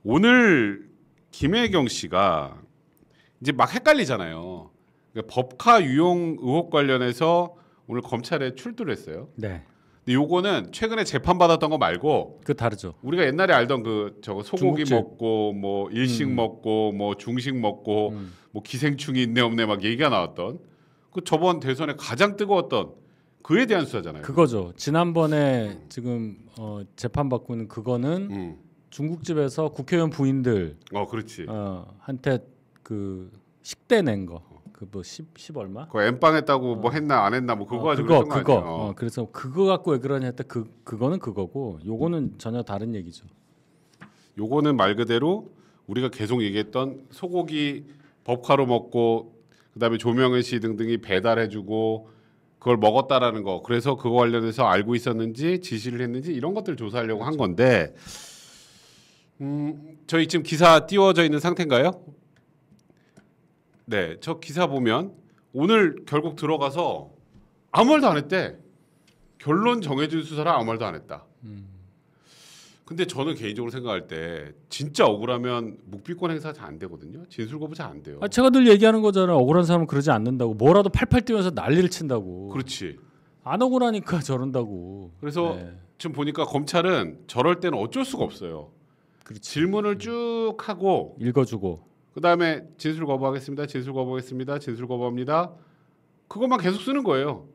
오늘 김혜경 씨가 이제 막 헷갈리잖아요. 그러니까 법카 유용 의혹 관련해서 오늘 검찰에 출두를 했어요. 네. 근데 요거는 최근에 재판 받았던 거 말고 그 다르죠. 우리가 옛날에 알던 그 저거 소고기 중국집. 먹고 뭐 일식 먹고 뭐 중식 먹고 뭐 기생충이 있네 없네 막 얘기가 나왔던 그 저번 대선에 가장 뜨거웠던 그에 대한 수사잖아요. 그거죠. 지난번에 지금 재판 받고 있는 그거는 중국집에서 국회의원 부인들 그렇지. 한테 그 식대 낸 거. 그 뭐 10 얼마? 그 엠빵 했다고 뭐 했나 안 했나 뭐 그거 가지고 그랬던 거 아니에요? 그래서 그거 갖고 왜 그러냐 했다. 그거는 그거고 요거는 전혀 다른 얘기죠. 요거는 말 그대로 우리가 계속 얘기했던 소고기 법카로 먹고 그다음에 조명은 씨 등등이 배달해주고 그걸 먹었다라는 거. 그래서 그거 관련해서 알고 있었는지 지시를 했는지 이런 것들 조사하려고 그렇죠. 한 건데 저희 지금 기사 띄워져 있는 상태인가요? 네, 저 기사 보면 오늘 결국 들어가서 아무 말도 안 했대. 결론 정해진 수사라 아무 말도 안 했다. 근데 저는 개인적으로 생각할 때 진짜 억울하면 묵비권 행사 잘 안 되거든요. 진술 거부 잘 안 돼요. 제가 늘 얘기하는 거잖아요. 억울한 사람은 그러지 않는다고. 뭐라도 팔팔 뛰면서 난리를 친다고. 그렇지. 안 억울하니까 저런다고. 그래서 지금 보니까 검찰은 저럴 때는 어쩔 수가 없어요. 그렇지. 질문을 쭉 하고 읽어주고 그다음에 진술 거부하겠습니다. 진술 거부하겠습니다. 진술 거부합니다. 그것만 계속 쓰는 거예요.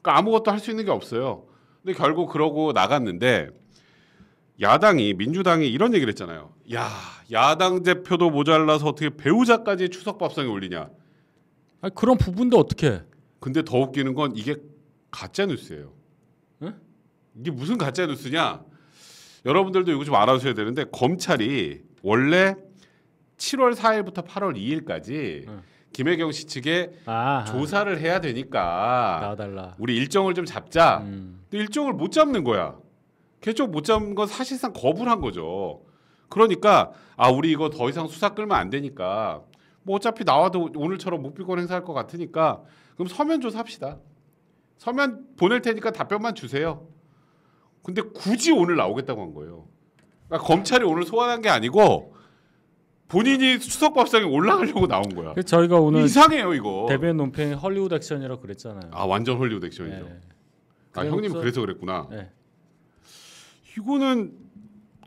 그러니까 아무것도 할 수 있는 게 없어요. 근데 결국 그러고 나갔는데 야당이 민주당이 이런 얘기를 했잖아요. 야, 야당 대표도 모자라서 어떻게 배우자까지 추석 밥상에 올리냐. 그런 부분도 어떻게? 근데 더 웃기는 건 이게 가짜 뉴스예요. 응? 이게 무슨 가짜 뉴스냐? 여러분들도 이거 좀 알아주셔야 되는데 검찰이 원래 7월 4일부터 8월 2일까지 김혜경 씨 측에 조사를 해야 되니까 나와달라. 우리 일정을 좀 잡자. 근데 일정을 못 잡는 거야. 계속 못 잡는 건 사실상 거부를 한 거죠. 그러니까 우리 이거 더 이상 수사 끌면 안 되니까 뭐 어차피 나와도 오늘처럼 묵비권 행사할 것 같으니까 그럼 서면 조사합시다. 서면 보낼 테니까 답변만 주세요. 근데 굳이 오늘 나오겠다고 한 거예요. 그러니까 검찰이 오늘 소환한 게 아니고 본인이 수석밥상에 올라가려고 나온 거야. 저희가 오늘 이상해요 이거. 대변 논평이 헐리우드 액션이라고 그랬잖아요. 완전 헐리우드 액션이죠. 네. 형님 그래서 그랬구나. 네. 이거는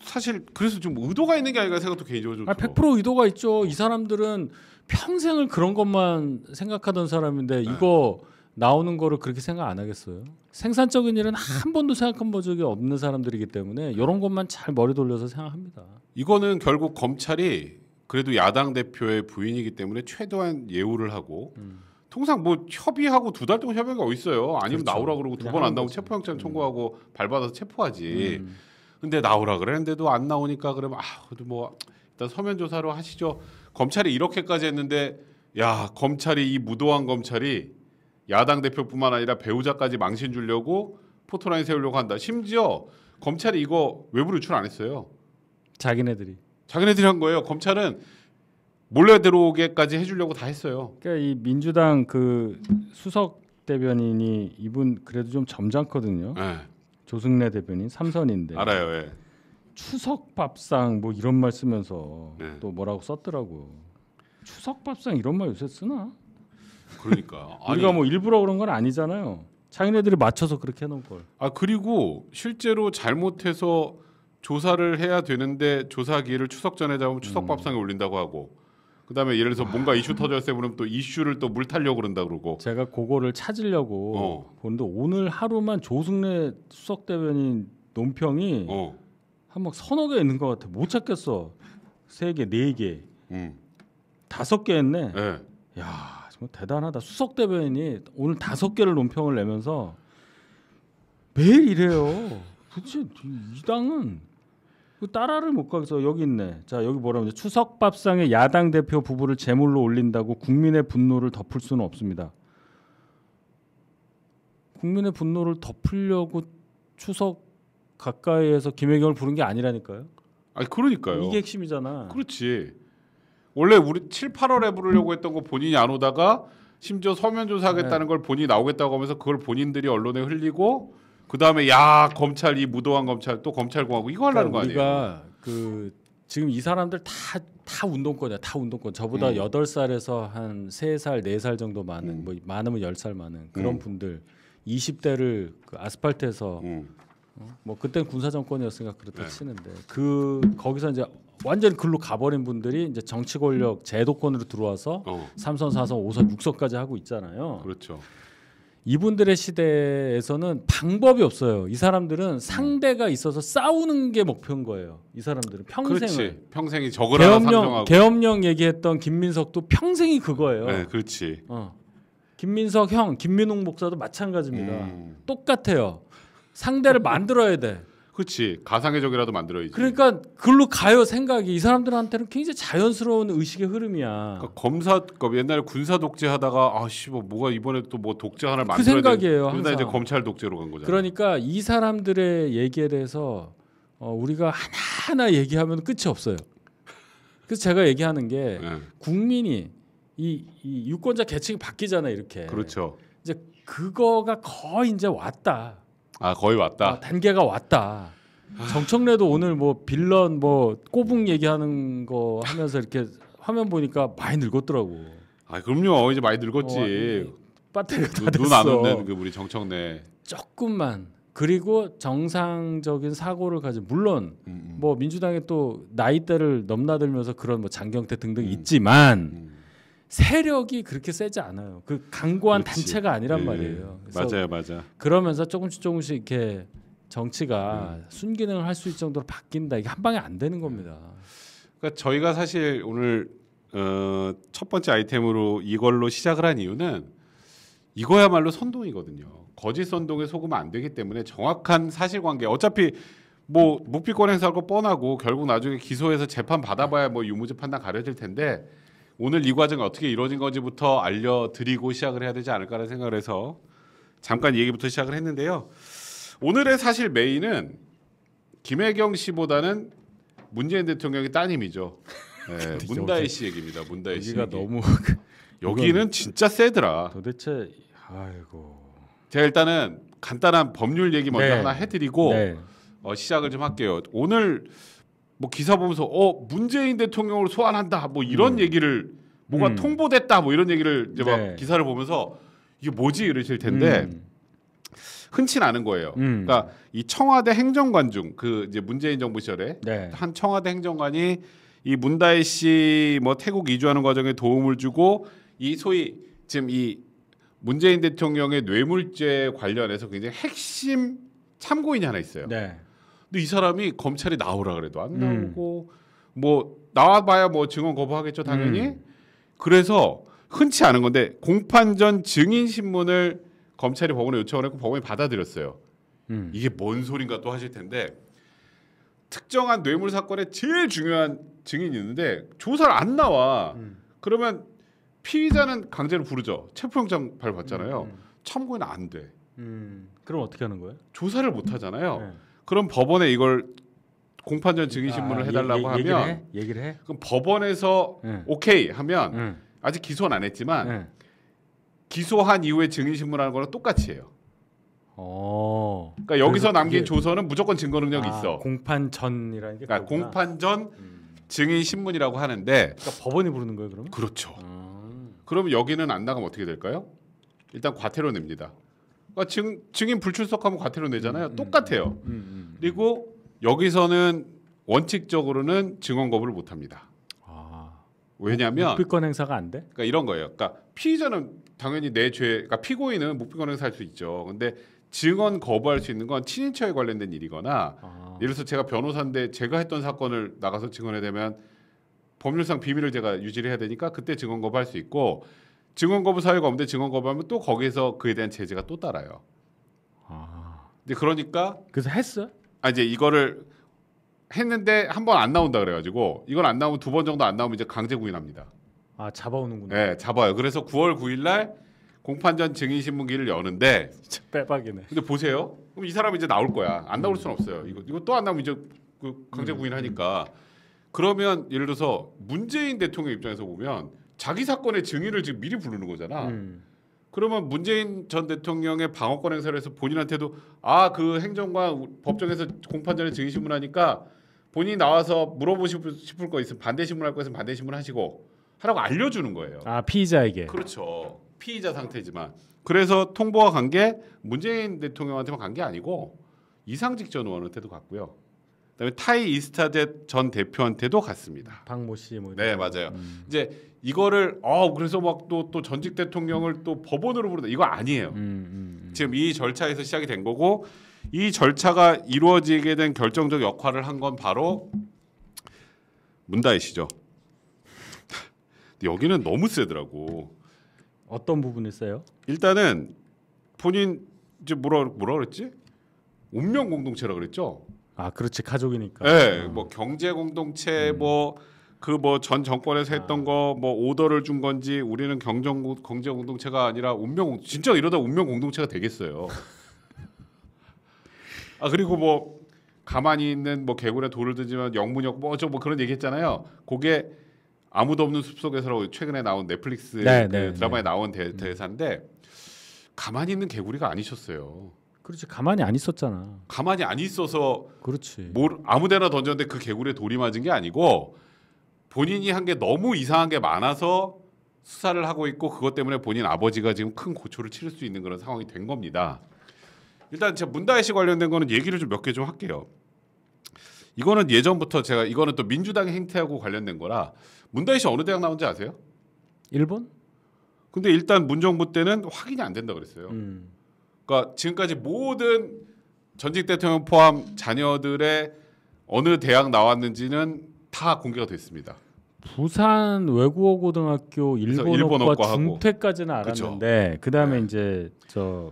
사실 그래서 좀 의도가 있는 게 아닌가 생각도 개인적으로 좀 100% 의도가 있죠. 이 사람들은 평생을 그런 것만 생각하던 사람인데 이거 나오는 거를 그렇게 생각 안 하겠어요? 생산적인 일은 한 번도 생각한 적이 없는 사람들이기 때문에 이런 것만 잘 머리 돌려서 생각합니다. 이거는 결국 검찰이 그래도 야당 대표의 부인이기 때문에 최대한 예우를 하고 통상 뭐 협의하고 2달 동안 협의가 어디 있어요? 아니면 그렇죠. 나오라 그러고 2번 안 나오면 체포영장 청구하고 발받아서 체포하지. 근데 나오라 그랬는데도 안 나오니까 그러면 그래도 뭐 일단 서면 조사로 하시죠. 검찰이 이렇게까지 했는데 검찰이 이 무도한 검찰이 야당 대표뿐만 아니라 배우자까지 망신 주려고 포토라인 세우려고 한다. 심지어 검찰이 이거 외부 유출 안 했어요. 자기네들이 한 거예요. 검찰은 몰래 들어오게까지 해주려고 다 했어요. 그러니까 이 민주당 그 수석 대변인이 이분 그래도 좀 점잖거든요. 네. 조승래 대변인 삼선인데 알아요. 예. 추석 밥상 뭐 이런 말 쓰면서 또 뭐라고 썼더라고. 추석 밥상 이런 말 요새 쓰나? 그러니까 우리가 뭐 일부러 그런 건 아니잖아요. 자기네들이 맞춰서 그렇게 해놓은 걸. 그리고 실제로 잘못해서 조사를 해야 되는데 조사 기회를 추석 전에 잡으면 추석 밥상에 올린다고 하고 그다음에 예를 들어서 뭔가 이슈 터졌을 때 그러면 또 이슈를 또 물 타려고 그런다 그러고 제가 그거를 찾으려고 보는데 오늘 하루만 조승래 수석 대변인 논평이 한 막 서너 개 있는 것 같아. 못 찾겠어. 3개, 4개, 5개 했네. 네. 야 정말 대단하다. 수석 대변인이 오늘 5개를 논평을 내면서 매일 이래요. 도대체 이 당은 따라를 못 가서 여기 있네. 자 여기 뭐라고 하죠? 추석 밥상에 야당 대표 부부를 제물로 올린다고 국민의 분노를 덮을 수는 없습니다. 국민의 분노를 덮으려고 추석 가까이에서 김혜경을 부른 게 아니라니까요. 그러니까요. 이게 핵심이잖아. 그렇지. 원래 우리 7, 8월에 부르려고 했던 거 본인이 안 오다가 심지어 서면 조사하겠다는 걸 본인이 나오겠다고 하면서 그걸 본인들이 언론에 흘리고 그 다음에 검찰 이 무도한 검찰 또 검찰공화국 이거 하려는 거 아니에요? 우리가 그 지금 이 사람들 다 운동권이야. 다 운동권. 저보다 8살에서 한 3살, 4살 정도 많은 뭐 많으면 10살 많은 그런 분들 20대를 그 아스팔트에서 뭐 그때는 군사 정권이었으니까 그렇다 치는데 그 거기서 이제 완전 글로 가버린 분들이 이제 정치 권력 제도권으로 들어와서 3선, 4선, 5선, 6선까지 하고 있잖아요. 그렇죠. 이분들의 시대에서는 방법이 없어요. 이 사람들은 상대가 있어서 싸우는 게 목표인 거예요. 이 사람들은 평생을. 그렇지. 평생이 적을 하나 상정하고. 계엄령 얘기했던 김민석도 평생이 그거예요. 네, 그렇지. 김민석 형, 김민웅 목사도 마찬가지입니다. 똑같아요. 상대를 만들어야 돼. 그렇지. 가상의 적이라도 만들어야지. 그러니까 글로 가요 생각이. 이 사람들한테는 굉장히 자연스러운 의식의 흐름이야. 그러니까 검사, 그러니까 옛날에 군사 독재하다가 아씨 뭐가 이번에 또 뭐 독재 하나를 그 만들어야 생각이에요. 그러다 항상. 이제 검찰 독재로 간 거잖아. 그러니까 이 사람들의 얘기에 대해서 우리가 하나하나 얘기하면 끝이 없어요. 그래서 제가 얘기하는 게 국민이 이 유권자 계층이 바뀌잖아요. 이렇게. 그렇죠. 이제 그거가 거의 이제 왔다. 아 거의 왔다. 단계가 왔다. 정청래도 오늘 뭐 빌런 뭐 꼬북 얘기하는 거 하면서 이렇게 화면 보니까 많이 늙었더라고. 아 그럼요. 이제 많이 늙었지. 배터리가 다 됐어. 눈 안 웃는 그 우리 정청래. 조금만. 그리고 정상적인 사고를 가진 물론 뭐 민주당에 또 나이대를 넘나들면서 그런 뭐 장경태 등등 있지만 세력이 그렇게 세지 않아요. 그 강고한 그렇지. 단체가 아니란 말이에요. 맞아요, 맞아. 그러면서 조금씩 이렇게 정치가 순기능을 할 수 있을 정도로 바뀐다. 이게 한 방에 안 되는 겁니다. 그러니까 저희가 사실 오늘 첫 번째 아이템으로 이걸로 시작을 한 이유는 이거야말로 선동이거든요. 거짓 선동에 속으면 안 되기 때문에 정확한 사실관계. 어차피 뭐 묵비권 행사할 거 뻔하고 결국 나중에 기소해서 재판 받아봐야 뭐 유무죄 판단 가려질 텐데. 오늘 이 과정이 어떻게 이루어진 건지부터 알려드리고 시작을 해야 되지 않을까라는 생각을 해서 잠깐 이 얘기부터 시작을 했는데요. 오늘의 사실 메인은 김혜경 씨보다는 문재인 대통령의 따님이죠. 네, 문다혜 씨 얘기입니다. 문다혜 씨. 여기가 너무 여기는 진짜 세더라. 도대체 아이고. 제가 일단은 간단한 법률 얘기 먼저 하나 해드리고 시작을 좀 할게요. 오늘 뭐 기사 보면서 문재인 대통령을 소환한다 뭐 이런 얘기를 뭐가 통보됐다 뭐 이런 얘기를 이제 막 기사를 보면서 이게 뭐지 이러실 텐데 흔치는 않은 거예요. 그러니까 이 청와대 행정관 중 그 이제 문재인 정부 시절에 한 청와대 행정관이 이 문다혜 씨 뭐 태국 이주하는 과정에 도움을 주고 이 소위 지금 이 문재인 대통령의 뇌물죄 관련해서 굉장히 핵심 참고인이 하나 있어요. 근데 이 사람이 검찰이 나오라 그래도 안 나오고 뭐 나와봐야 뭐 증언 거부하겠죠 당연히. 그래서 흔치 않은 건데 공판 전 증인 신문을 검찰이 법원에 요청을 했고 법원이 받아들였어요. 이게 뭔 소린가 또 하실 텐데 특정한 뇌물 사건에 제일 중요한 증인이 있는데 조사를 안 나와. 그러면 피의자는 강제로 부르죠. 체포영장 발부받잖아요. 참고인은 안 돼. 그럼 어떻게 하는 거예요? 조사를 못 하잖아요. 그럼 법원에 이걸 공판 전 증인 신문을 해달라고 하면 얘기를 해? 그럼 법원에서 오케이 하면 아직 기소는 안 했지만 기소한 이후에 증인 신문하는 거랑 똑같이 해요. 그러니까 여기서 남긴 조서는 무조건 증거 능력이 있어. 공판 전이라는 게 그러니까 공판 전 증인 신문이라고 하는데 그러니까 법원이 부르는 거예요, 그러면? 그렇죠. 그러면 여기는 안 나가면 어떻게 될까요? 일단 과태료 냅니다. 그러니까 증인 불출석하면 과태료 내잖아요. 똑같아요. 그리고 여기서는 원칙적으로는 증언 거부를 못 합니다. 왜냐하면 묵비권 행사가 안 돼? 그러니까 이런 거예요. 그러니까 피의자는 당연히 내 죄, 그러니까 피고인은 묵비권 행사할 수 있죠. 근데 증언 거부할 수 있는 건 친인척에 관련된 일이거나 예를 들어서 제가 변호사인데 제가 했던 사건을 나가서 증언해야 되면 법률상 비밀을 제가 유지를 해야 되니까 그때 증언 거부할 수 있고 증언 거부 사유가 없는데 증언 거부하면 또 거기에서 그에 대한 제재가 또 따라요. 근데 그러니까 그래서 했어? 이제 이거를 했는데 한 번 안 나온다 그래가지고 이건 안 나오면 2번 정도 안 나오면 이제 강제 구인합니다. 잡아오는구나. 네, 잡아요. 그래서 9월 9일날 공판 전 증인 신문기를 여는데 진짜 빼박이네. 근데 보세요. 그럼 이 사람이 이제 나올 거야. 안 나올 수는 없어요. 이거 또 안 나오면 이제 그 강제 구인하니까. 그러면 예를 들어서 문재인 대통령 입장에서 보면 자기 사건의 증인을 지금 미리 부르는 거잖아. 그러면 문재인 전 대통령의 방어권 행사를 해서 본인한테도 그 행정관 법정에서 공판 전에 증인 신문하니까 본인이 나와서 물어보고 싶을 거 있으면 반대 신문할 거 있으면 반대 신문 하시고 하라고 알려주는 거예요. 아 피의자에게. 그렇죠. 피의자 상태지만 그래서 통보가 간 게 문재인 대통령한테만 간 게 아니고 이상직 전 의원한테도 갔고요. 그다음에 타이 이스타젯 전 대표한테도 갔습니다. 박모 씨 뭐. 네 맞아요. 이제 이거를 그래서 막 또 전직 대통령을 또 법원으로 부르다 이거 아니에요. 지금 이 절차에서 시작이 된 거고 이 절차가 이루어지게 된 결정적 역할을 한 건 바로 문다혜 씨죠. 여기는 너무 세더라고. 어떤 부분이 세요? 일단은 본인 이제 뭐라 그랬지? 운명 공동체라 그랬죠. 아 그렇지 가족이니까. 네, 뭐 경제 공동체 뭐 전 정권에서 했던 거 뭐 오더를 준 건지 우리는 경제 공동체가 아니라 진짜 이러다 운명 공동체가 되겠어요. 아 그리고 뭐 가만히 있는 뭐 개구리에 돌을 던지면 영문역 뭐 그런 얘기했잖아요. 그게 아무도 없는 숲속에서라고 최근에 나온 넷플릭스 드라마에 나온 대사인데 가만히 있는 개구리가 아니셨어요. 그렇지 가만히 안 있었잖아. 가만히 안 있어서 그렇지. 아무데나 던졌는데 그 개구리에 돌이 맞은 게 아니고 본인이 한 게 너무 이상한 게 많아서 수사를 하고 있고 그것 때문에 본인 아버지가 지금 큰 고초를 치를 수 있는 그런 상황이 된 겁니다. 일단 제가 문다혜 씨 관련된 거는 얘기를 좀 몇 개 좀 할게요. 이거는 예전부터 이거는 또 민주당의 행태하고 관련된 거라 문다혜 씨 어느 대학 나온지 아세요? 일본? 근데 일단 문정부 때는 확인이 안 된다 그랬어요. 그러니까 지금까지 모든 전직 대통령 포함 자녀들의 어느 대학 나왔는지는 다 공개가 됐습니다. 부산 외국어 고등학교 일본어과 중퇴까지는 알았는데 그다음에 네. 이제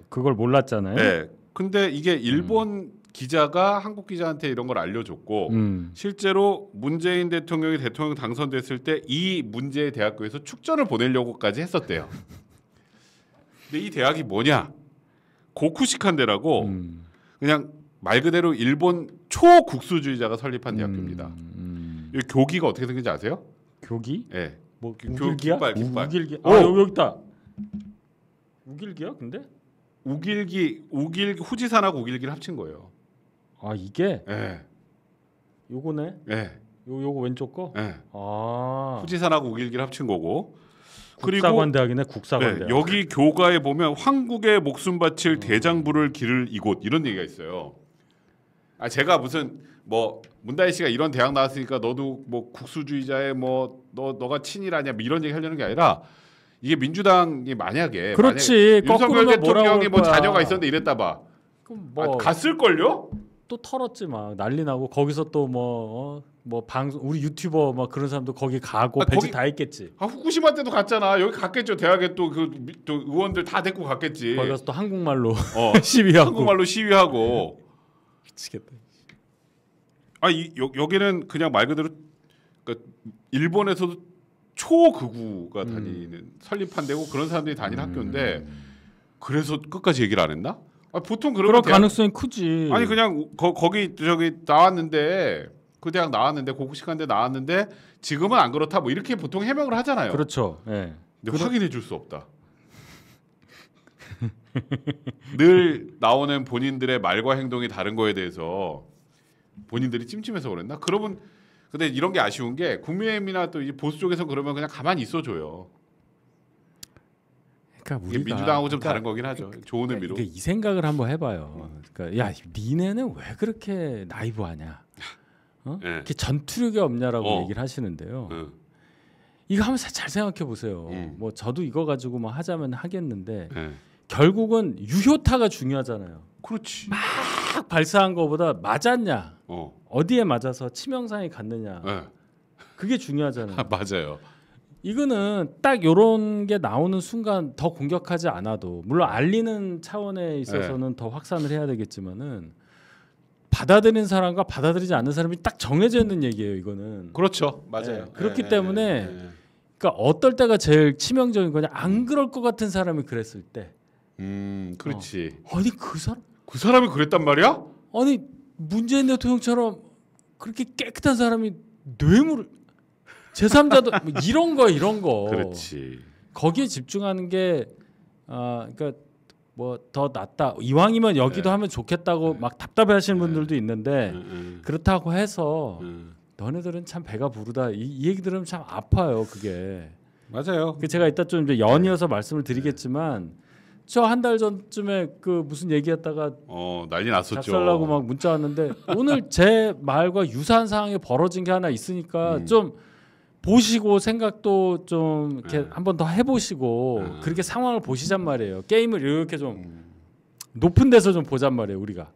그걸 몰랐잖아요. 네. 근데 이게 일본 기자가 한국 기자한테 이런 걸 알려줬고 실제로 문재인 대통령이 대통령 당선됐을 때 이 문제의 대학교에서 축전을 보내려고까지 했었대요. 근데 이 대학이 뭐냐? 고쿠시칸대라고 그냥 말 그대로 일본 초국수주의자가 설립한 대학교입니다. 이 교기가 어떻게 생긴지 아세요? 교기? 네. 뭐 우길기야? 깃발. 우길기. 여기 있다. 우길기야? 근데? 우길기 후지산하고 우길기를 합친 거예요. 아 이게? 네. 요거네. 네. 요거 왼쪽 거? 네. 아. 후지산하고 우길기를 합친 거고. 국사관대학이네. 국사관대학. 네, 여기 교가에 보면 황국의 목숨 바칠 대장부를 기를 이곳 이런 얘기가 있어요. 아 제가 무슨 뭐 문다혜 씨가 이런 대학 나왔으니까 너도 뭐 국수주의자의 뭐 너가 친일하냐 뭐 이런 얘기 하려는 게 아니라 이게 민주당이 만약에 그렇지. 윤석열 대통령이 뭐 자녀가 있었는데 이랬다 봐. 그럼 뭐 갔을 걸요? 또 털었지 막 난리 나고 거기서 또 뭐 방송 우리 유튜버 막 그런 사람도 거기 가고 배지 다 했겠지. 후쿠시마 때도 갔잖아. 여기 갔겠죠. 대학에 또 의원들 다 데리고 갔겠지. 거기 가서 또 한국말로 시위하고. 한국말로 시위하고. 미치겠다. 여기는 그냥 말 그대로 그러니까 일본에서도 초극우가 다니는 설립한 데고 그런 사람들이 다니는 학교인데 그래서 끝까지 얘기를 안 했나? 보통 그런 가능성이 크지. 아니 그냥 거기 나왔는데 그 대학 나왔는데 고쿠시칸대 나왔는데 지금은 안 그렇다 뭐 이렇게 보통 해명을 하잖아요. 그렇죠. 네. 근데 확인해 줄 수 없다. 늘 나오는 본인들의 말과 행동이 다른 거에 대해서 본인들이 찜찜해서 그랬나? 그러면 근데 이런 게 아쉬운 게 국민의힘이나 또 이제 보수 쪽에서 그러면 그냥 가만히 있어줘요. 그러니까 우리가 민주당하고 좀 다른 거긴 하죠. 좋은 의미로. 이 생각을 한번 해봐요. 그러니까 야 니네는 왜 그렇게 나이브하냐? 네. 이렇게 전투력이 없냐라고 얘기를 하시는데요. 이거 한번 잘 생각해 보세요. 뭐 저도 이거 가지고 뭐 하자면 하겠는데 결국은 유효타가 중요하잖아요. 그렇지. 막 발사한 거보다 맞았냐? 어디에 맞아서 치명상이 갔느냐? 그게 중요하잖아요. 맞아요. 이거는 딱 요런 게 나오는 순간 더 공격하지 않아도 물론 알리는 차원에 있어서는 더 확산을 해야 되겠지만은 받아들이는 사람과 받아들이지 않는 사람이 딱 정해져 있는 얘기예요. 이거는. 그렇죠. 맞아요. 그렇기 때문에 그러니까 어떨 때가 제일 치명적인 거냐? 안 그럴 것 같은 사람이 그랬을 때. 그렇지. 아니 그 사람이 그랬단 말이야? 아니 문재인 대통령처럼 그렇게 깨끗한 사람이 뇌물을 제3자도 뭐 이런 거 그렇지. 거기에 집중하는 게 그러니까 뭐 더 낫다. 이왕이면 여기도 네. 하면 좋겠다고 네. 막 답답해하시는 네. 분들도 있는데 그렇다고 해서 너네들은 참 배가 부르다. 이 얘기 들으면 참 아파요. 그게. 맞아요. 제가 이따 좀 이제 연이어서 말씀을 드리겠지만 저 한 달 전쯤에 그 무슨 얘기했다가 난리 났었죠. 작살나고 막 문자 왔는데 오늘 제 말과 유사한 상황이 벌어진 게 하나 있으니까 좀 보시고 생각도 좀 이렇게 한 번 더 해보시고 그렇게 상황을 보시잔 말이에요. 게임을 이렇게 좀 높은 데서 좀 보잔 말이에요. 우리가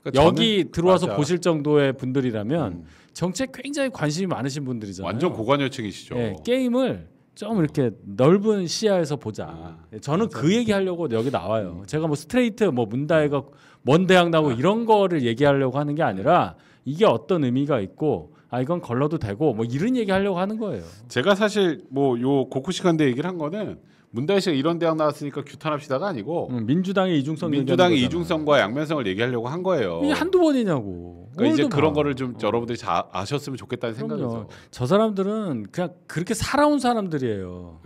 그러니까 여기 들어와서 맞아. 보실 정도의 분들이라면 정치에 굉장히 관심이 많으신 분들이잖아요. 완전 고관여층이시죠. 네, 게임을 좀 이렇게 넓은 시야에서 보자. 저는 그 얘기하려고 여기 나와요. 제가 뭐 스트레이트 뭐 문다혜가 먼 대학 나고 이런 거를 얘기하려고 하는 게 아니라 이게 어떤 의미가 있고 이건 걸러도 되고 뭐 이런 얘기하려고 하는 거예요. 제가 사실 뭐 요 고쿠시간대 얘기를 한 거는 문다혜 씨가 이런 대학 나왔으니까 규탄합시다가 아니고 민주당의 이중성 민주당의 이중성과 양면성을 얘기하려고 한 거예요. 이게 한두 번이냐고. 그러니까 이제 그런 거를 좀 여러분들이 아셨으면 좋겠다는 그럼요. 생각에서. 저 사람들은 그냥 그렇게 살아온 사람들이에요.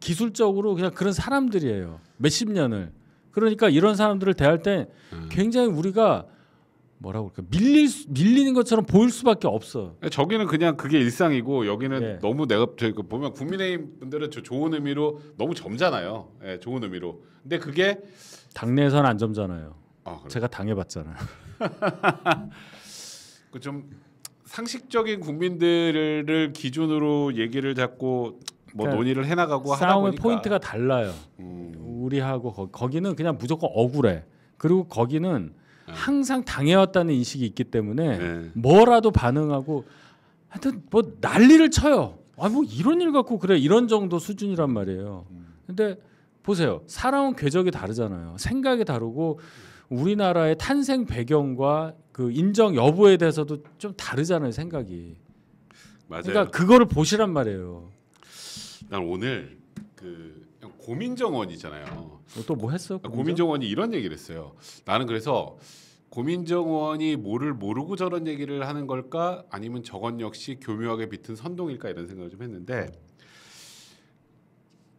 기술적으로 그냥 그런 사람들이에요. 몇십 년을. 그러니까 이런 사람들을 대할 때 굉장히 우리가 뭐라고 그럴까 밀리는 것처럼 보일 수밖에 없어. 저기는 그냥 그게 일상이고 여기는 네. 너무 내가 보면 국민의힘 분들은 좋은 의미로 너무 젊잖아요. 예, 좋은 의미로. 근데 그게 당내에서는 안 점잖아요. 그래. 제가 당해봤잖아요. 그 좀 상식적인 국민들을 기준으로 얘기를 자꾸 뭐 그러니까 논의를 해나가고 하다 싸움의 보니까 포인트가 달라요. 우리하고 거기는 그냥 무조건 억울해. 그리고 거기는 항상 당해왔다는 인식이 있기 때문에 네. 뭐라도 반응하고 하여튼 뭐 난리를 쳐요. 뭐 이런 일 갖고 그래 이런 정도 수준이란 말이에요. 근데 보세요. 살아온 궤적이 다르잖아요. 생각이 다르고 우리나라의 탄생 배경과 그 인정 여부에 대해서도 좀 다르잖아요. 생각이. 맞아요. 그러니까 그거를 보시란 말이에요. 난 오늘 그 고민정원 있잖아요. 또 뭐 했어? 고민정원이 이런 얘기를 했어요. 나는 그래서 고민정원이 뭐를 모르고 저런 얘기를 하는 걸까 아니면 저건 역시 교묘하게 비튼 선동일까 이런 생각을 좀 했는데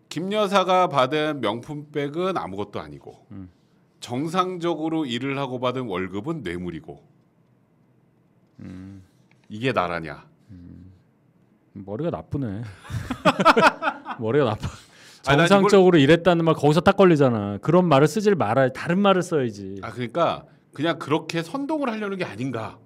김 여사가 받은 명품백은 아무것도 아니고 정상적으로 일을 하고 받은 월급은 뇌물이고 이게 나라냐? 머리가 나쁘네. 머리가 나빠. 아니, 난 정상적으로 일했다는 말 거기서 딱 걸리잖아. 그런 말을 쓰질 말아야 다른 말을 써야지. 그러니까 그냥 그렇게 선동을 하려는 게 아닌가?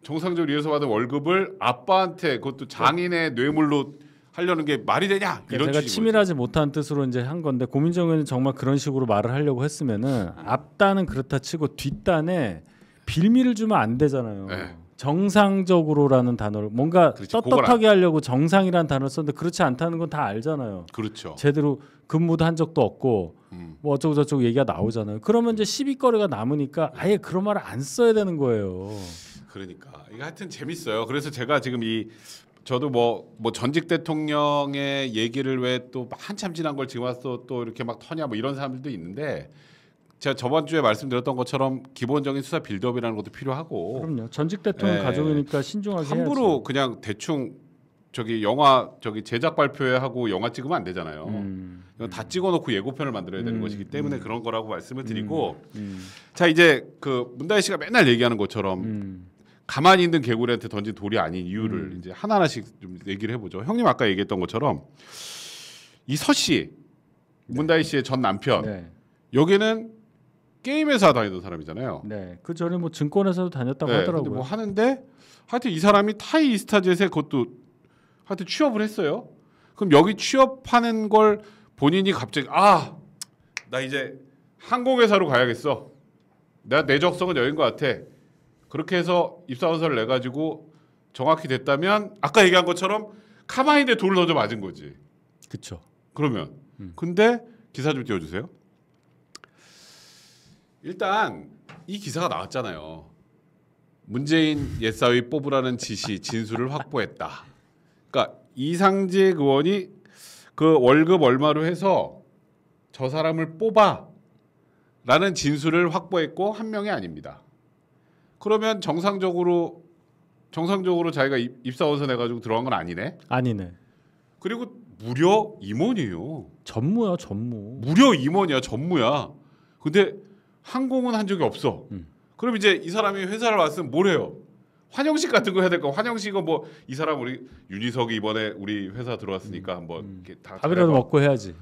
정상적으로 일해서 받은 월급을 아빠한테 그것도 장인의 뇌물로 하려는 게 말이 되냐? 이런 제가 취지인 치밀하지 못한 뜻으로 이제 한 건데 고민정원은 정말 그런 식으로 말을 하려고 했으면은 앞단은 그렇다 치고 뒷단에 빌미를 주면 안 되잖아요. 네. 정상적으로라는 단어를 뭔가 그렇지, 떳떳하게 하려고 정상이라는 단어를 썼는데 그렇지 않다는 건 다 알잖아요. 그렇죠. 제대로 근무도 한 적도 없고 뭐 어쩌고 저쩌고 얘기가 나오잖아요. 그러면 이제 시비거리가 남으니까 아예 그런 말을 안 써야 되는 거예요. 그러니까 이거 하여튼 재밌어요. 그래서 제가 지금 저도 뭐 전직 대통령의 얘기를 왜 또 한참 지난 걸 지금 와서 또 이렇게 막 터냐 뭐 이런 사람들도 있는데 제가 저번 주에 말씀드렸던 것처럼 기본적인 수사 빌드업이라는 것도 필요하고 그럼요. 전직 대통령 네. 가족이니까 신중하게 함부로 해야지. 그냥 대충 영화 제작 발표회 하고 영화 찍으면 안 되잖아요. 이건 다 찍어놓고 예고편을 만들어야 되는 것이기 때문에 그런 거라고 말씀을 드리고 자 이제 그 문다혜 씨가 맨날 얘기하는 것처럼 가만히 있는 개구리한테 던진 돌이 아닌 이유를 이제 하나하나씩 좀 얘기를 해보죠. 형님 아까 얘기했던 것처럼 이 서 씨, 문다혜 씨의 전 남편 네. 여기는 게임 회사 다니던 사람이잖아요. 네. 그 전에 뭐 증권회사도 다녔다고 네, 하더라고요. 근데 뭐 하는데 하여튼 이 사람이 타이 이스타젯에 그것도 하여튼 취업을 했어요. 그럼 여기 취업하는 걸 본인이 갑자기 나 이제 항공회사로 가야겠어. 내 적성은 여긴 것 같아. 그렇게 해서 입사원서를 내 가지고 정확히 됐다면 아까 얘기한 것처럼 가만히 있는데 돌을 던져 맞은 거지. 그렇죠. 그러면 근데 기사 좀 띄워주세요. 일단 이 기사가 나왔잖아요. 문재인 옛사위 뽑으라는 지시 진술을 확보했다. 그러니까 이상직 의원이 그 월급 얼마로 해서 저 사람을 뽑아라는 진술을 확보했고 한 명이 아닙니다. 그러면 정상적으로 자기가 입사원서 내가지고 들어간 건 아니네. 아니네. 그리고 무려 임원이에요. 전무야 전무. 무려 임원이야, 전무야. 근데 항공은 한 적이 없어. 그럼 이제 이 사람이 회사를 왔으면 뭘 해요? 환영식 같은 거 해야 될까? 환영식은 뭐 이 사람 우리 윤희석이 이번에 우리 회사 들어왔으니까 한번 이렇게 다 밥이라도 먹고 해야지.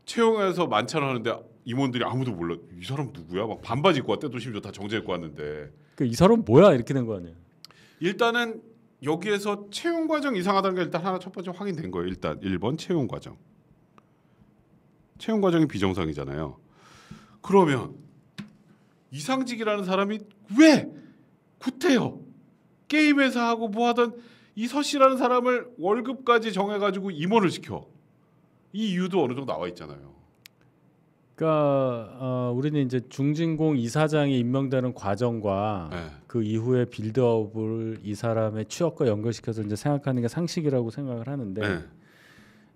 채용해서 만찬을 하는데 임원들이 아무도 몰라. 이 사람 누구야? 막 반바지 입고 왔대. 또 심지어 다 정장 입고 왔는데. 이 사람 뭐야? 이렇게 된 거 아니야? 일단은 여기에서 채용 과정 이상하다는 게 일단 하나 첫 번째 확인된 거예요. 일단 1번 채용 과정. 채용 과정이 비정상이잖아요. 그러면 이상직이라는 사람이 왜 구태여 게임 회사하고 뭐 하던 이 서씨라는 사람을 월급까지 정해가지고 임원을 시켜. 이 이유도 어느 정도 나와 있잖아요. 그러니까 우리는 이제 중진공 이사장이 임명되는 과정과 네. 그 이후에 빌드업을 이 사람의 취업과 연결시켜서 이제 생각하는 게 상식이라고 생각을 하는데 네.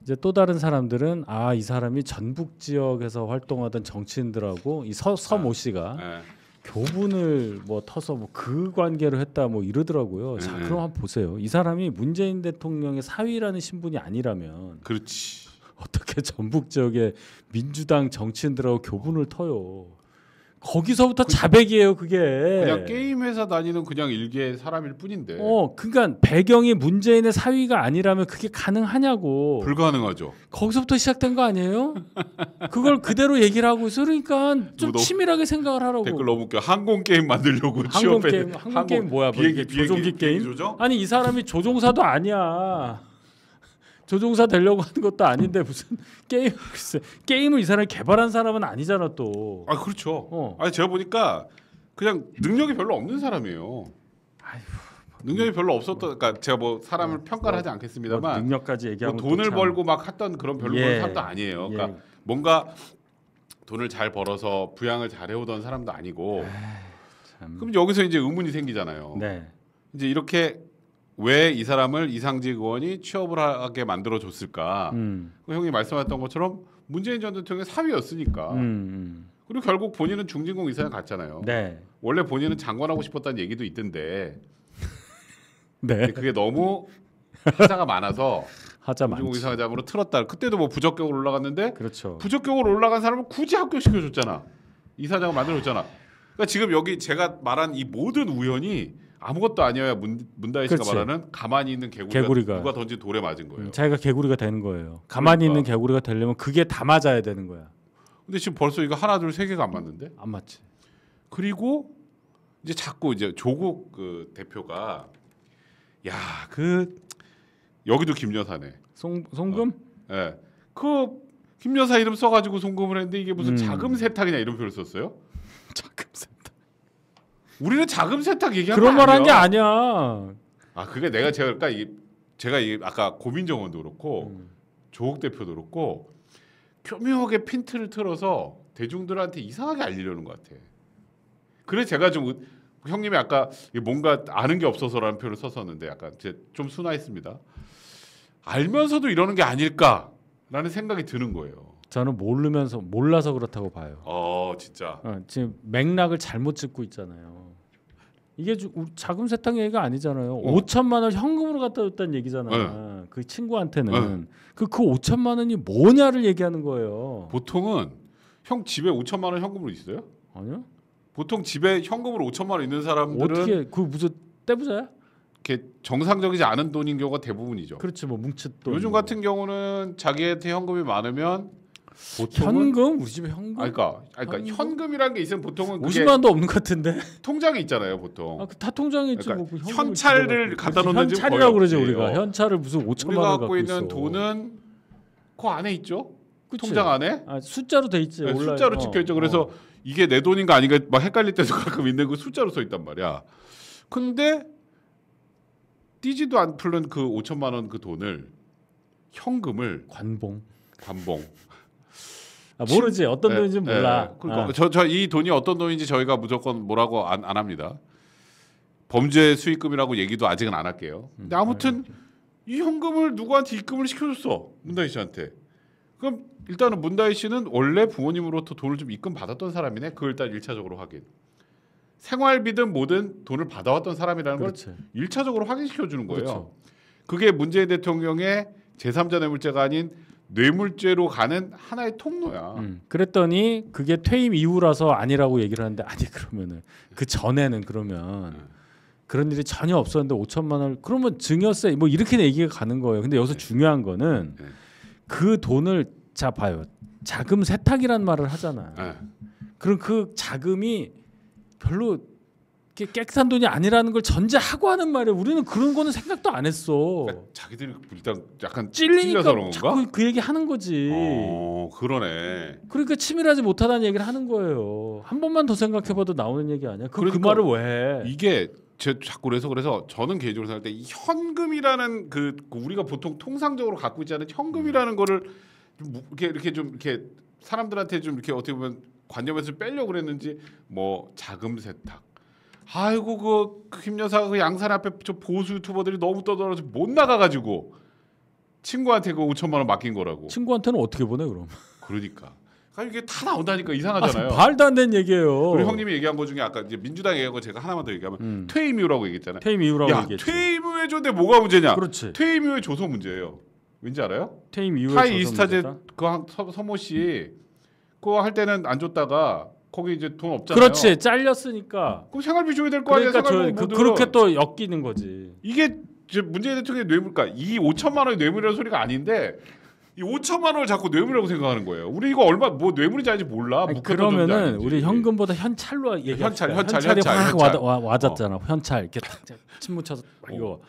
이제 또 다른 사람들은 이 사람이 전북 지역에서 활동하던 정치인들하고 이 서모 씨가 네. 교분을 뭐 터서 뭐 그 관계로 했다 뭐 이러더라고요. 자, 그럼 한번 보세요. 이 사람이 문재인 대통령의 사위라는 신분이 아니라면 그렇지. 어떻게 전북 지역의 민주당 정치인들하고 교분을 터요? 거기서부터 자백이에요, 그게. 그냥 게임 회사 다니는 그냥 일개 사람일 뿐인데. 그러니까 배경이 문재인의 사위가 아니라면 그게 가능하냐고. 불가능하죠. 거기서부터 시작된 거 아니에요? 그걸 그대로 얘기를 하고 있어. 그러니까 좀 치밀하게 생각을 하라고. 댓글 너무 웃겨. 항공 게임 만들려고 취업해. 항공 게임 뭐야? 비행기 조종기 게임? 조종? 아니 이 사람이 조종사도 아니야. 조종사 되려고 하는 것도 아닌데 무슨 게임을 이 사람이 개발한 사람은 아니잖아 또. 그렇죠. 아니 제가 보니까 그냥 능력이 별로 없는 사람이에요. 능력이 별로 없었던. 그러니까 제가 뭐 사람을 평가를 하지 않겠습니다만 능력까지 얘기하면 뭐 돈을 벌고 막 했던 그런 별로 그런 사람도 아니에요. 그러니까 뭔가 돈을 잘 벌어서 부양을 잘 해오던 사람도 아니고. 그럼 여기서 이제 의문이 생기잖아요. 네. 이제 이렇게 왜 이 사람을 이상직 의원이 취업을 하게 만들어 줬을까? 형이 말씀하셨던 것처럼 문재인 전 대통령의 사위였으니까. 그리고 결국 본인은 중진공 이사장 갔잖아요. 네. 원래 본인은 장관하고 싶었다는 얘기도 있던데. 네. 그게 너무 하자가 많아서 하자 중진공 이사장으로 틀었다. 그때도 뭐 부적격으로 올라갔는데. 그렇죠. 부적격으로 올라간 사람을 굳이 합격시켜줬잖아. 이사장을 만들어줬잖아. 그러니까 지금 여기 제가 말한 이 모든 우연이 아무것도 아니어야 문다희 씨가 말하는 가만히 있는 개구리가 누가 던진 돌에 맞은 거예요. 자기가 개구리가 되는 거예요. 가만히 있는 개구리가 되려면 그게 다 맞아야 되는 거야. 근데 지금 벌써 이거 하나 둘 세 개가 안 맞는데? 안 맞지. 그리고 이제 자꾸 이제 조국 그 대표가 여기도 김 여사네. 송금? 예. 그 김 여사 이름 써가지고 송금을 했는데 이게 무슨 자금 세탁이냐 이런 표현을 썼어요? 자금 세탁. 우리는 자금 세탁 얘기한 그런 말 한 게 아니야. 아니야. 그게 제가 아까 고민정 의원도 그렇고 조국 대표도 그렇고 교묘하게 핀트를 틀어서 대중들한테 이상하게 알리려는 것 같아. 그래서 제가 좀 형님이 아까 뭔가 아는 게 없어서라는 표현을 썼었는데 약간 좀 순화했습니다. 알면서도 이러는 게 아닐까라는 생각이 드는 거예요. 저는 몰라서 그렇다고 봐요. 진짜. 지금 맥락을 잘못 짚고 있잖아요. 이게 자금 세탁 얘기가 아니잖아요. 5천만 원 현금으로 갖다 줬다는 얘기잖아. 그 친구한테는 그 5천만 원이 뭐냐를 얘기하는 거예요. 보통은 형 집에 5천만 원 현금으로 있어요? 아니요. 보통 집에 현금으로 5천만 원 있는 사람들은 어떻게 그 무슨 떼부자야? 이렇게 정상적이지 않은 돈인 경우가 대부분이죠. 그렇지 뭐 뭉칫돈. 요즘 같은 경우는 자기한테 현금이 많으면 현금? 우리 집에 현금? 그러니까 현금이라는 게 있으면 보통은 50만 원도 없는 것 같은데. 통장에 있잖아요, 보통. 다 통장에 있지. 그러니까 뭐 현찰을 갖다 놓는 집 현찰이라고 그러죠 우리가. 현찰을 무슨 5천만 원 갖고 있는 돈은 그 안에 있죠. 그치? 통장 안에. 숫자로 돼 있지. 네, 숫자로 찍혀 있죠. 그래서 이게 내 돈인가 아닌가 막 헷갈릴 때도 가끔 있는 그 숫자로 써 있단 말이야. 근데 띄지도 않는 그 5천만 원 그 돈을 현금을 관봉. 모르지 어떤 돈인지 몰라. 그러니까 저 이 돈이 어떤 돈인지 저희가 무조건 뭐라고 안 합니다. 범죄 수익금이라고 얘기도 아직은 안 할게요. 근데 아무튼 이 현금을 누구한테 입금을 시켜줬어. 문다희 씨한테. 그럼 일단은 문다희 씨는 원래 부모님으로부터 돈을 좀 입금 받았던 사람이네. 그걸 일단 1차적으로 확인. 생활비든 뭐든 돈을 받아왔던 사람이라는 걸 1차적으로 확인시켜 주는 거예요. 그렇죠. 그게 문재인 대통령의 제3자 뇌물죄가 아닌 뇌물죄로 가는 하나의 통로야. 그랬더니 그게 퇴임 이후라서 아니라고 얘기를 하는데 아니 그러면은 그 전에는 그러면 그런 일이 전혀 없었는데 5천만 원 그러면 증여세 뭐 이렇게 얘기가 가는 거예요. 근데 여기서 중요한 거는 그 돈을 자 봐요. 자금 세탁이란 말을 하잖아. 그럼 그 자금이 별로 깨끗한 돈이 아니라는 걸 전제하고 하는 말이에요. 우리는 그런 거는 생각도 안 했어. 그러니까 자기들이 일단 약간 찔리니까 찔려서 그런 건가? 자꾸 그 얘기 하는 거지. 그러네. 그러니까 치밀하지 못하다는 얘기를 하는 거예요. 한 번만 더 생각해봐도 나오는 얘기 아니야. 그러니까 그 말을 왜 해? 이게 제 자꾸 그래서 저는 개인적으로 생각할 때 이 현금이라는 그 우리가 보통 통상적으로 갖고 있지 않은 현금이라는 거를 이렇게 좀 이렇게 사람들한테 좀 이렇게 어떻게 보면 관념에서 빼려고 그랬는지 뭐 자금 세탁. 아이고 그 김 여사 그 양산 앞에 저 보수 유튜버들이 너무 떠들어서 못 나가가지고 친구한테 그 5천만 원 맡긴 거라고. 친구한테는 어떻게 보내 그럼? 그러니까. 이게 다 나온다니까 이상하잖아요. 말도 안 되는 얘기예요. 우리 형님이 얘기한 거 중에 아까 이제 민주당 얘기한 거 제가 하나만 더 얘기하면 퇴임 이후라고 얘기했잖아요. 퇴임 이후라고 야, 얘기했지. 퇴임 후에 줘대 뭐가 문제냐? 그렇지. 퇴임 후에 줘서 문제예요. 왠지 알아요? 퇴임 이후에 하이 이스타제 그 서모 씨 그거 할 때는 안 줬다가 거기 이제 돈 없잖아요. 그렇지. 잘렸으니까. 그럼 생활비 줘야 될 거 아니야. 그러니까 그렇게 또 엮이는 거지. 이게 이제 문재인 대통령의 뇌물가 이 5천만 원이 뇌물이라는 소리가 아닌데 이 5천만 원을 자꾸 뇌물이라고 생각하는 거예요. 우리 이거 얼마 뭐 뇌물인지 아닌지 몰라. 아니, 그러면은 우리 현금보다 현찰로 얘기합시다. 현찰이 확 와닿잖아. 현찰 이렇게 탁 침 묻혀서 이거.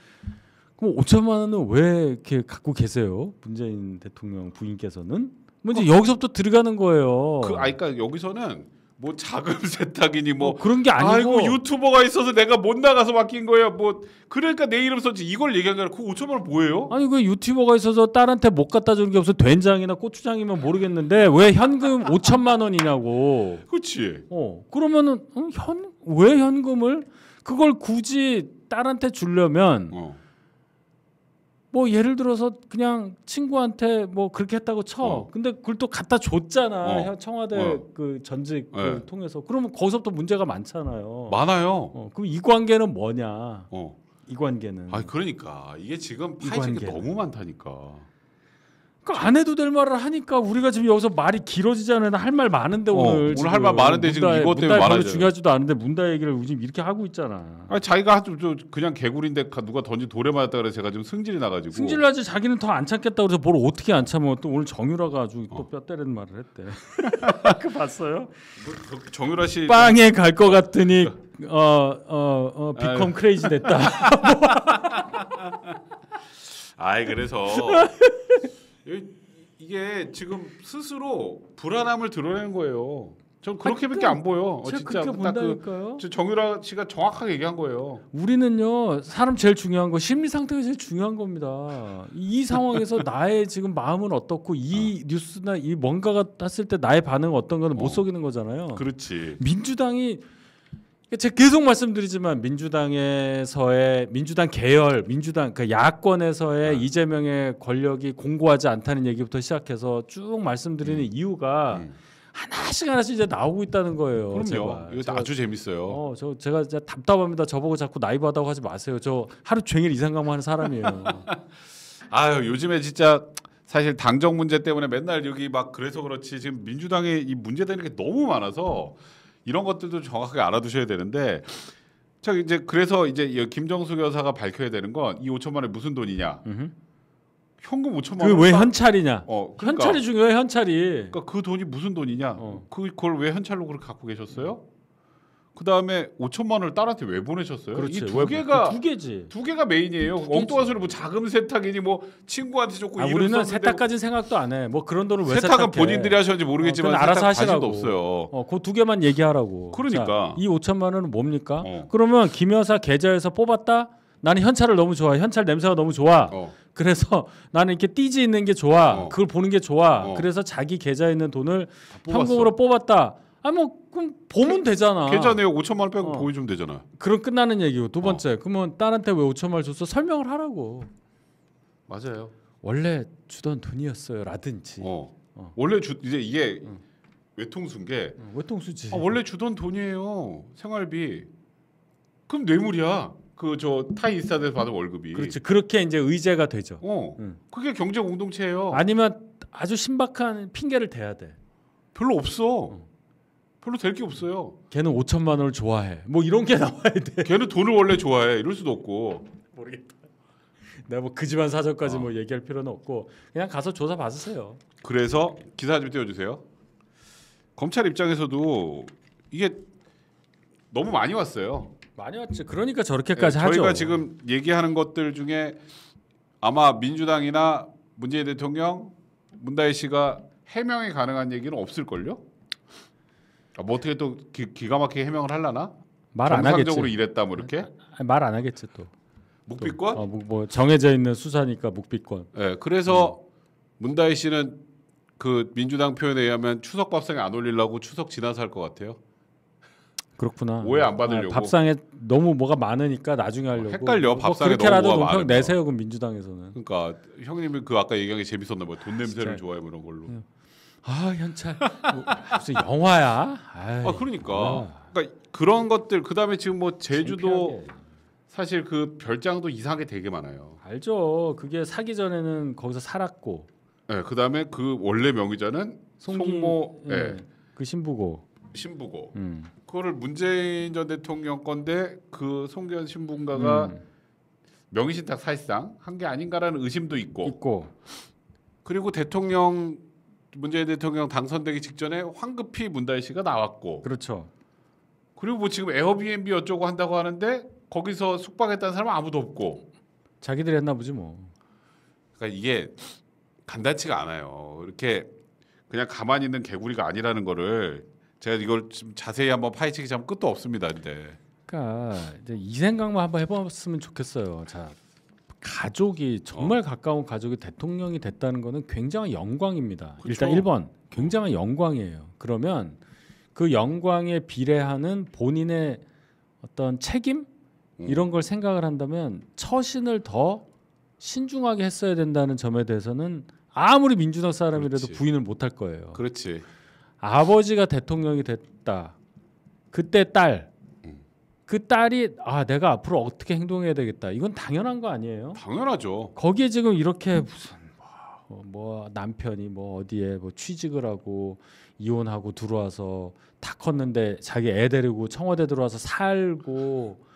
그럼 5천만 원은 왜 이렇게 갖고 계세요? 문재인 대통령 부인께서는? 뭐 이제 여기서부터 들어가는 거예요. 그러니까 여기서는 뭐 자금 세탁이니 뭐 그런 게 아니고 아이고 유튜버가 있어서 내가 못 나가서 맡긴 거야 뭐 그러니까 내 이름 썼지 이걸 얘기한 게 아니라 그 5천만 원 뭐예요? 아니 그 유튜버가 있어서 딸한테 못 갖다 주는 게 없어 된장이나 고추장이면 모르겠는데 왜 현금 5천만 원이냐고. 그렇지. 그러면은 왜 현금을 그걸 굳이 딸한테 주려면 뭐 예를 들어서 그냥 친구한테 뭐 그렇게 했다고 쳐. 근데 그걸 또 갖다 줬잖아. 청와대 그 전직 통해서. 그러면 거기서부터 문제가 많잖아요. 많아요. 그럼 이 관계는 뭐냐? 이 관계는. 그러니까 이게 지금 파헤친 게 너무 많다니까. 그러니까 안 해도 될 말을 하니까 우리가 지금 여기서 말이 길어지잖아요. 할 말 많은데 오늘 할 말 많은데 지금 이것 때문에 말하죠. 중요하지도 않은데 문다 얘기를 지금 이렇게 하고 있잖아. 자기가 그냥 개구리인데 누가 던진 돌에 맞았다 그래서 제가 지금 승질이 나가지고. 승질 나지. 자기는 더 안 참겠다 그래서 뭘 어떻게 안 참어. 또 오늘 정유라가 아주 또 뼈 때리는 말을 했대. 그 봤어요? 정유라 씨 빵에 갈 것 같으니 비컴 크레이지 됐다. 그래서 이게 지금 스스로 불안함을 드러내는 거예요. 전 그렇게밖에 안 보여. 진짜 그렇게 본다니까요. 정유라 씨가 정확하게 얘기한 거예요. 우리는요 사람 제일 중요한 거 심리 상태가 제일 중요한 겁니다. 이 상황에서 나의 지금 마음은 어떻고 이 뉴스나 이 뭔가가 했을 때 나의 반응은 어떤 거는 못 속이는 거잖아요. 그렇지. 민주당이 제가 계속 말씀드리지만 민주당 계열, 그러니까 야권에서의 이재명의 권력이 공고하지 않다는 얘기부터 시작해서 쭉 말씀드리는 이유가 하나씩 이제 나오고 있다는 거예요. 그럼요. 이거 아주 재밌어요. 제가 진짜 답답합니다. 저보고 자꾸 나이바다고 하지 마세요. 저 하루 종일 이 생각만 하는 사람이에요. 요즘에 진짜 사실 당정 문제 때문에 맨날 여기 막 그래서 그렇지 지금 민주당에 이 문제되는 게 너무 많아서 이런 것들도 정확하게 알아두셔야 되는데 그래서 이제 김정숙 여사가 밝혀야 되는 건 이 5천만 원이 무슨 돈이냐? 현금 5천만 원. 왜 현찰이냐? 그러니까, 현찰이 중요해. 현찰이. 그러니까 그 돈이 무슨 돈이냐? 그걸 왜 현찰로 그렇게 갖고 계셨어요? 그 다음에 5천만 원을 딸한테 왜 보내셨어요? 그렇지. 이 두 개가 두 개가 메인이에요. 엉뚱한 소리 뭐 자금 세탁이니 뭐 친구한테 줬고 우리는 세탁까지는 생각도 안 해. 뭐 그런 돈을 왜 세탁은 세탁해? 본인들이 하셨는지 모르겠지만 알아서 하시라고. 없어요. 그 두 개만 얘기하라고. 그러니까 자, 이 5천만 원은 뭡니까? 그러면 김 여사 계좌에서 뽑았다. 나는 현찰을 너무 좋아해. 현찰 냄새가 너무 좋아. 그래서 나는 이렇게 띠지 있는 게 좋아. 그걸 보는 게 좋아. 그래서 자기 계좌에 있는 돈을 현금으로 뽑았다. 그럼 보면 되잖아. 계좌 내역 5천만 원 빼고 보여주면 되잖아. 그럼 끝나는 얘기고. 두 번째, 그러면 딸한테 왜 5천만 원을 줬어? 설명을 하라고. 맞아요. 원래 주던 돈이었어요. 라든지. 원래 이제 이게 외통수인 외통수지. 원래 주던 돈이에요. 생활비. 그럼 뇌물이야. 그 저 타이 인스타에서 받은 월급이. 그렇지. 그렇게 이제 의제가 되죠. 그게 경제 공동체예요. 아니면 아주 신박한 핑계를 대야 돼. 별로 없어. 별로 될 게 없어요. 걔는 5천만 원을 좋아해. 뭐 이런 게 나와야 돼. 걔는 돈을 원래 좋아해. 이럴 수도 없고. 모르겠다. 내가 뭐 그 집안 사정까지 뭐 얘기할 필요는 없고 그냥 가서 조사 받으세요. 그래서 기사 좀 띄워주세요. 검찰 입장에서도 이게 너무 많이 왔어요. 많이 왔지. 그러니까 저렇게까지 하죠. 저희가 지금 얘기하는 것들 중에 아마 민주당이나 문재인 대통령, 문다희 씨가 해명이 가능한 얘기는 없을걸요? 뭐 어떻게 또 기가 막히게 해명을 하려나? 말 안 하겠지. 정상적으로 일했다 뭐 이렇게? 말 안 하겠지 또. 묵비권? 뭐 정해져 있는 수사니까 묵비권. 네, 그래서 문다희 씨는 그 민주당 표현에 의하면 추석 밥상에 안 올리려고 추석 지나서 할 것 같아요. 그렇구나. 오해 안 받으려고. 밥상에 너무 뭐가 많으니까 나중에 하려고. 헷갈려. 밥상에 뭐 그렇게라도 너무 뭐가 논평 많으면. 내세요. 그럼 민주당에서는. 그러니까 형님이 그 아까 얘기한 게 재밌었나 봐요. 돈 냄새를 좋아해 뭐 이런 걸로. 아 현찰 무슨 영화야? 그러니까 그런 것들 그다음에 지금 뭐 제주도 창피하게. 사실 그 별장도 이상하게 되게 많아요. 알죠. 그게 사기 전에는 거기서 살았고. 네, 그다음에 그 원래 명의자는 송모 그 신부고. 신부고. 그거를 문재인 전 대통령 건데 그 송기현 신부인가가 명의신탁 사실상 한 게 아닌가라는 의심도 있고. 그리고 문재인 대통령 당선되기 직전에 황급히 문다희 씨가 나왔고. 그렇죠. 그리고 뭐 지금 에어비앤비 어쩌고 한다고 하는데 거기서 숙박했다는 사람은 아무도 없고. 자기들이 했나 보지 뭐. 그러니까 이게 간단치가 않아요. 이렇게 그냥 가만히 있는 개구리가 아니라는 거를 제가 이걸 좀 자세히 한번 파헤치기 참 끝도 없습니다. 근데. 그러니까 이제 이 생각만 한번 해봤으면 좋겠어요. 자, 가족이 정말 가까운 가족이 대통령이 됐다는 거는 굉장한 영광입니다. 그렇죠. 일단 1번 굉장한 영광이에요. 그러면 그 영광에 비례하는 본인의 어떤 책임 이런 걸 생각을 한다면 처신을 더 신중하게 했어야 된다는 점에 대해서는 아무리 민주당 사람이라도 그렇지. 부인을 못할 거예요. 그렇지. 아버지가 대통령이 됐다. 그때 그 딸이 내가 앞으로 어떻게 행동해야 되겠다. 이건 당연한 거 아니에요? 당연하죠. 거기에 지금 이렇게 무슨 뭐 남편이 뭐 어디에 뭐 취직을 하고 이혼하고 들어와서 다 컸는데 자기 애 데리고 청와대 들어와서 살고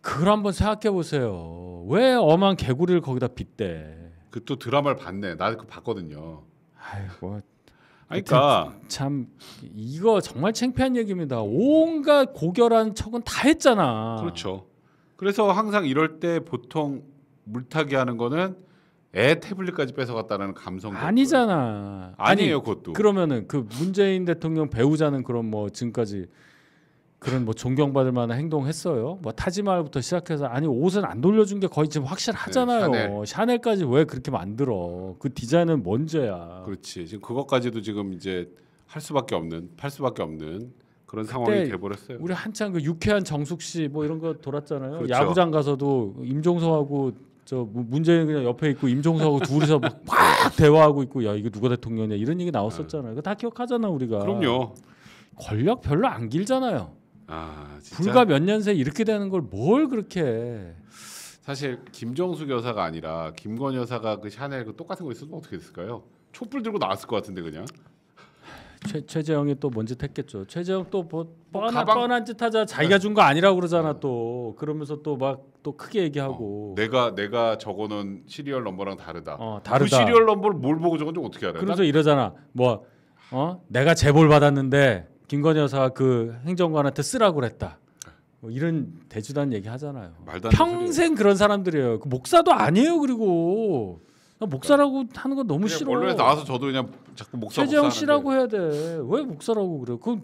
그걸 한번 생각해 보세요. 왜 엄한 개구리를 거기다 빗대? 그 또 드라마를 봤네. 나 그거 봤거든요. 아이고. 그러니까 참 이거 정말 창피한 얘기입니다. 온갖 고결한 척은 다 했잖아. 그렇죠. 그래서 항상 이럴 때 보통 물타기 하는 거는 애 태블릿까지 뺏어갔다는 감성. 아니잖아. 아니에요, 그것도. 그러면은 그 문재인 대통령 배우자는 그런 뭐 지금까지 그런 뭐 존경받을 만한 행동했어요. 뭐 타지말부터 시작해서 아니 옷은 안 돌려준 게 거의 지금 확실하잖아요. 네, 샤넬까지 왜 그렇게 만들어? 그 디자인은 뭔 죄야? 그렇지. 지금 그것까지도 지금 이제 팔 수밖에 없는 그런 상황이 돼버렸어요. 우리 한창 그 유쾌한 정숙 씨 뭐 이런 거 돌았잖아요. 그렇죠. 야구장 가서도 임종석하고 저 문재인 그냥 옆에 있고 임종석하고 둘이서 막 대화하고 있고 야 이게 누가 대통령이냐 이런 얘기 나왔었잖아요. 그거 다 기억하잖아 우리가. 그럼요. 권력 별로 안 길잖아요. 진짜? 불과 몇 년 새에 이렇게 되는 걸 뭘 그렇게 해. 사실 김정숙 여사가 아니라 김건 여사가 그 샤넬 그 똑같은 거 있었으면 어떻게 됐을까요? 촛불 들고 나왔을 것 같은데 그냥. 최재형이 또 뭔 짓 했겠죠. 최재형 또 뭐 뻔한 짓 하자 자기가 준 거 아니라고 그러잖아 또. 그러면서 또 막 또 크게 얘기하고. 내가 적어놓은 시리얼 넘버랑 다르다. 다르다. 그 시리얼 넘버를 뭘 보고 적은지 어떻게 알아요? 그래서 이러잖아. 뭐 내가 제보를 받았는데 김건희 여사가 그 행정관한테 쓰라고 그랬다. 뭐 이런 대주단 얘기 하잖아요. 평생 그런 사람들이에요. 그 목사도 아니에요. 그리고 목사라고 하는 건 너무 싫어. 언론에 나와서 저도 그냥 자꾸 목사 최재형 씨라고 해야 돼. 왜 목사라고 그래? 그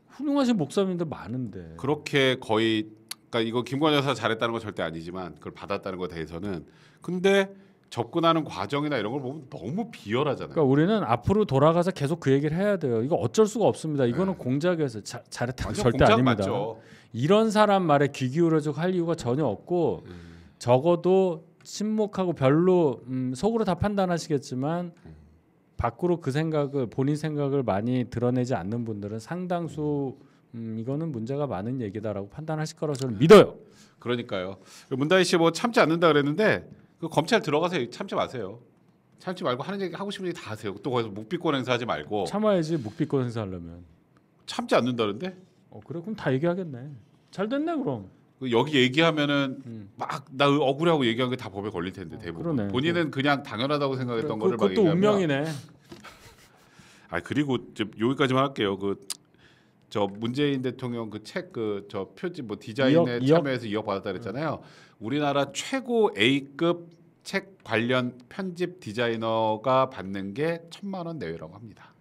훌륭하신 목사님들 많은데. 그렇게 거의 그러니까 이거 김건희 여사 잘했다는 건 절대 아니지만 그걸 받았다는 것에 대해서는 근데 접근하는 과정이나 이런 걸 보면 너무 비열하잖아요. 그러니까 우리는 앞으로 돌아가서 계속 그 얘기를 해야 돼요. 이거 어쩔 수가 없습니다. 이거는 공작에서 잘했다는 절대 아닙니다. 맞죠. 이런 사람 말에 귀 기울여주고 할 이유가 전혀 없고 적어도 침묵하고 별로 속으로 다 판단하시겠지만 밖으로 그 생각을 본인 생각을 많이 드러내지 않는 분들은 상당수 이거는 문제가 많은 얘기다라고 판단하실 거라고 저는 믿어요. 그러니까요. 문다희 씨 뭐 참지 않는다 그랬는데 그 검찰 들어가서 참지 마세요. 참지 말고 하는 얘기 하고 싶은 얘기 다 하세요. 또 거기서 묵비권 행사하지 말고. 참아야지 묵비권 행사하려면. 참지 않는다는데? 그래 그럼 다 얘기하겠네. 잘 됐네 그럼. 여기 얘기하면은 막 나 억울하고 얘기한 게 다 법에 걸릴 텐데 대부분. 그러네. 본인은 그냥 당연하다고 생각했던 거를 막 그것도 얘기하면. 운명이네. 그리고 여기까지만 할게요. 저 문재인 대통령 그 책 저 표지 뭐 디자인에 2억? 참여해서 2억 받았다 그랬잖아요. 우리나라 최고 A급 책 관련 편집 디자이너가 받는 게 1,000만 원 내외라고 합니다.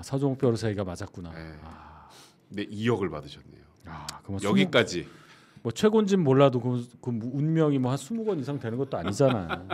서종욱 변호사가 맞았구나. 네. 근데 2억을 받으셨네요. 그럼 여기까지. 뭐 최고인지는 몰라도 그 운명이 뭐 한 20권 이상 되는 것도 아니잖아.